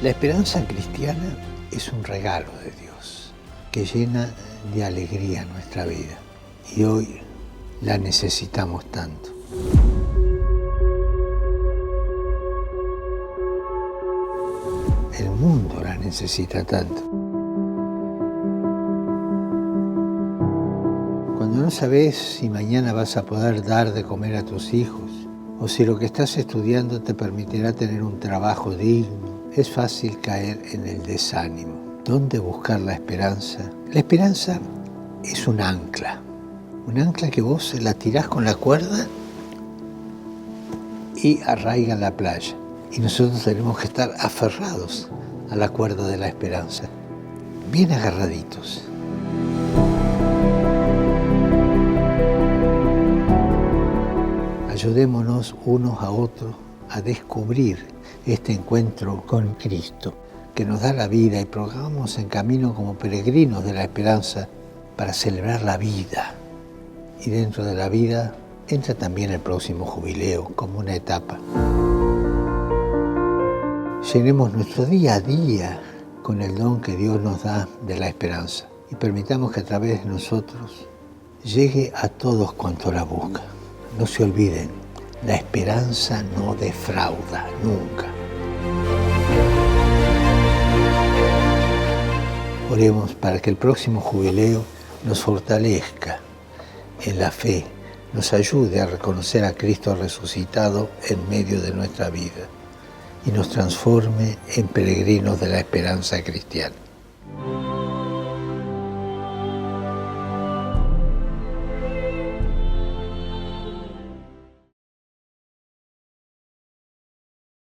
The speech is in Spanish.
La esperanza cristiana es un regalo de Dios que llena de alegría nuestra vida y hoy la necesitamos tanto. El mundo la necesita tanto. Cuando no sabes si mañana vas a poder dar de comer a tus hijos o si lo que estás estudiando te permitirá tener un trabajo digno, es fácil caer en el desánimo. ¿Dónde buscar la esperanza? La esperanza es un ancla que vos la tirás con la cuerda y arraiga en la playa. Y nosotros tenemos que estar aferrados a la cuerda de la esperanza, bien agarraditos. Ayudémonos unos a otros a descubrir este encuentro con Cristo, que nos da la vida, y programos en camino como peregrinos de la esperanza para celebrar la vida. Y dentro de la vida entra también el próximo jubileo como una etapa. Llenemos nuestro día a día con el don que Dios nos da de la esperanza y permitamos que a través de nosotros llegue a todos cuantos la buscan. No se olviden, la esperanza no defrauda nunca. Oremos para que el próximo jubileo nos fortalezca en la fe, nos ayude a reconocer a Cristo resucitado en medio de nuestra vida y nos transforme en peregrinos de la esperanza cristiana.